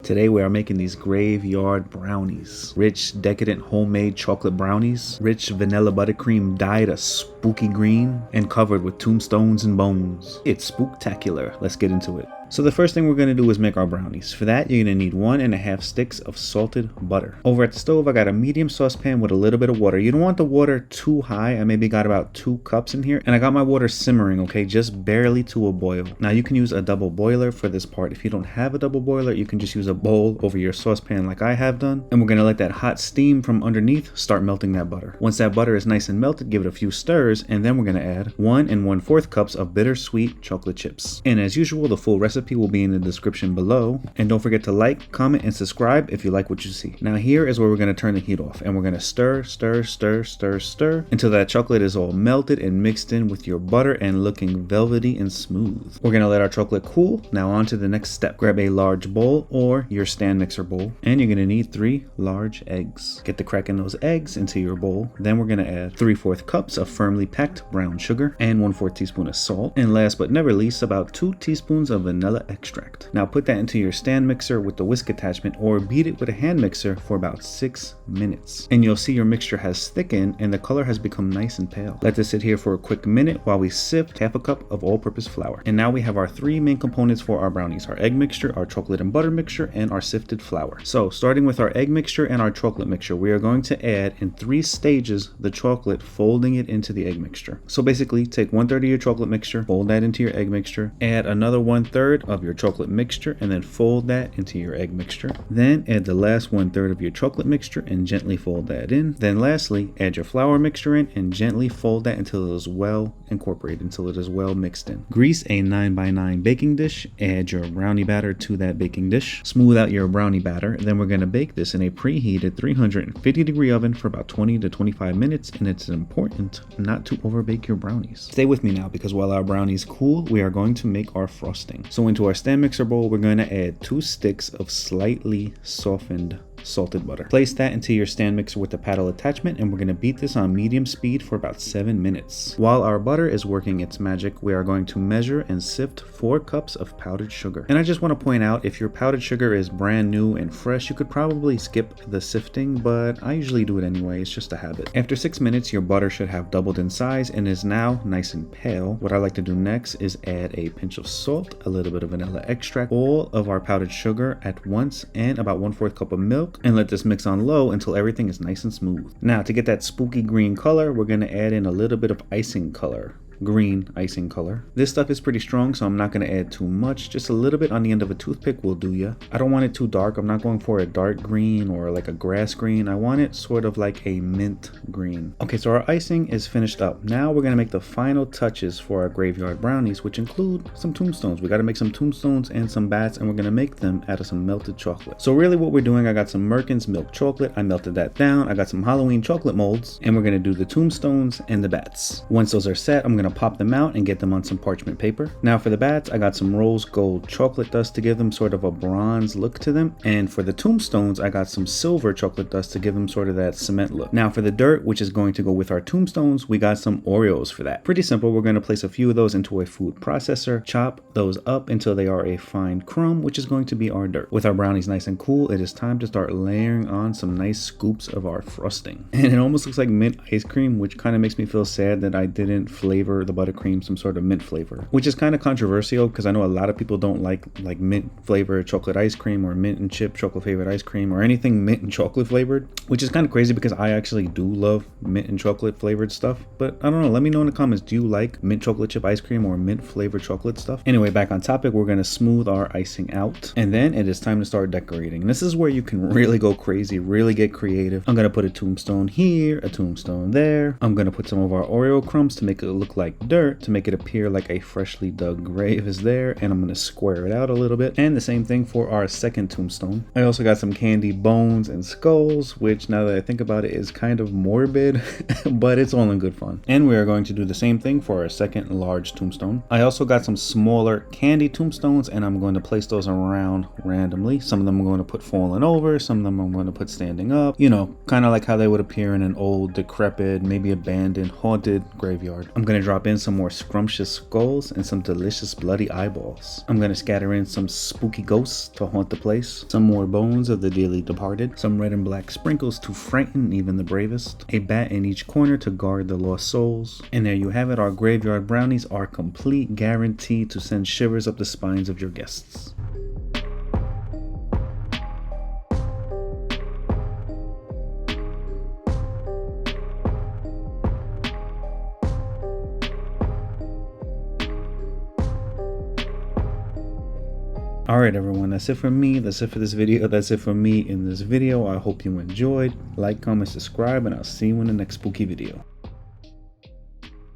Today we are making these graveyard brownies. Rich, decadent homemade chocolate brownies. Rich vanilla buttercream dyed a spooky green and covered with tombstones and bones. It's spooktacular. Let's get into it. So the first thing we're going to do is make our brownies. For that, you're going to need 1.5 sticks of salted butter. Over at the stove, I got a medium saucepan with a little bit of water. You don't want the water too high. I maybe got about 2 cups in here. And I got my water simmering, okay, just barely to a boil. Now you can use a double boiler for this part. If you don't have a double boiler, you can just use a bowl over your saucepan like I have done. And we're going to let that hot steam from underneath start melting that butter. Once that butter is nice and melted, give it a few stirs. And then we're going to add 1 1/4 cups of bittersweet chocolate chips. And as usual, the full recipe will be in the description below. And don't forget to like, comment, and subscribe if you like what you see. Now here is where we're going to turn the heat off, and we're going to stir until that chocolate is all melted and mixed in with your butter and looking velvety and smooth. We're going to let our chocolate cool. Now on to the next step. Grab a large bowl or your stand mixer bowl, and you're going to need 3 large eggs. Get to cracking those eggs into your bowl. Then we're going to add 3/4 cups of firmly packed brown sugar and 1/4 teaspoon of salt, and last but never least, about 2 teaspoons of vanilla extract. Now put that into your stand mixer with the whisk attachment, or beat it with a hand mixer for about 6 minutes. And you'll see your mixture has thickened and the color has become nice and pale. Let this sit here for a quick minute while we sift 1/2 cup of all-purpose flour. And now we have our 3 main components for our brownies: our egg mixture, our chocolate and butter mixture, and our sifted flour. So starting with our egg mixture and our chocolate mixture, we are going to add in 3 stages the chocolate, folding it into the egg mixture. So basically take 1/3 of your chocolate mixture, fold that into your egg mixture, add another 1/3 of your chocolate mixture, and then fold that into your egg mixture. Then add the last 1/3 of your chocolate mixture and gently fold that in. Then lastly, add your flour mixture in and gently fold that until it is well incorporated, until it is well mixed in. Grease a 9x9 baking dish, add your brownie batter to that baking dish, smooth out your brownie batter. Then we're going to bake this in a preheated 350-degree oven for about 20 to 25 minutes, and it's important not to overbake your brownies. Stay with me now, because while our brownies cool, we are going to make our frosting. So into our stand mixer bowl, we're going to add 2 sticks of slightly softened salted butter. Place that into your stand mixer with the paddle attachment, and we're going to beat this on medium speed for about 7 minutes. While our butter is working its magic, we are going to measure and sift 4 cups of powdered sugar. And I just want to point out, if your powdered sugar is brand new and fresh, you could probably skip the sifting, but I usually do it anyway. It's just a habit. After 6 minutes, your butter should have doubled in size and is now nice and pale. What I like to do next is add a pinch of salt, a little bit of vanilla extract, all of our powdered sugar at once, and about 1/4 cup of milk, and let this mix on low until everything is nice and smooth. Now to get that spooky green color, we're going to add in a little bit of icing color. Green icing color. This stuff is pretty strong, so I'm not going to add too much. Just a little bit on the end of a toothpick will do ya. I don't want it too dark. I'm not going for a dark green or like a grass green. I want it sort of like a mint green. Okay, so our icing is finished up. Now we're going to make the final touches for our graveyard brownies, which include some tombstones. We got to make some tombstones and some bats, and we're going to make them out of some melted chocolate. So really what we're doing, I got some Merkin's milk chocolate. I melted that down. I got some Halloween chocolate molds, and we're going to do the tombstones and the bats. Once those are set, I'm going to pop them out and get them on some parchment paper. Now for the bats, I got some rose gold chocolate dust to give them sort of a bronze look to them. And for the tombstones, I got some silver chocolate dust to give them sort of that cement look. Now for the dirt, which is going to go with our tombstones, we got some Oreos for that. Pretty simple. We're going to place a few of those into a food processor, chop those up until they are a fine crumb, which is going to be our dirt. With our brownies nice and cool, it is time to start layering on some nice scoops of our frosting. And it almost looks like mint ice cream, which kind of makes me feel sad that I didn't flavor the buttercream some sort of mint flavor, which is kind of controversial because I know a lot of people don't like mint flavored chocolate ice cream or mint and chip chocolate flavored ice cream or anything mint and chocolate flavored, which is kind of crazy because I actually do love mint and chocolate flavored stuff. But I don't know, let me know in the comments, do you like mint chocolate chip ice cream or mint flavored chocolate stuff? Anyway, back on topic, we're going to smooth our icing out, and then it is time to start decorating. And this is where you can really go crazy, really get creative. I'm going to put a tombstone here, a tombstone there. I'm going to put some of our Oreo crumbs to make it look like dirt, to make it appear like a freshly dug grave is there, and I'm going to square it out a little bit. And the same thing for our second tombstone. I also got some candy bones and skulls, which now that I think about it is kind of morbid, but it's all in good fun. And we are going to do the same thing for our second large tombstone. I also got some smaller candy tombstones, and I'm going to place those around randomly. Some of them I'm going to put falling over, some of them I'm going to put standing up, you know, kind of like how they would appear in an old, decrepit, maybe abandoned, haunted graveyard. I'm going to drop drop in some more scrumptious skulls and some delicious bloody eyeballs. I'm gonna scatter in some spooky ghosts to haunt the place, some more bones of the dearly departed, some red and black sprinkles to frighten even the bravest, a bat in each corner to guard the lost souls, and there you have it. Our graveyard brownies are complete, guaranteed to send shivers up the spines of your guests. Alright everyone, that's it for me. That's it for this video. That's it for me in this video. I hope you enjoyed. Like, comment, subscribe, and I'll see you in the next spooky video.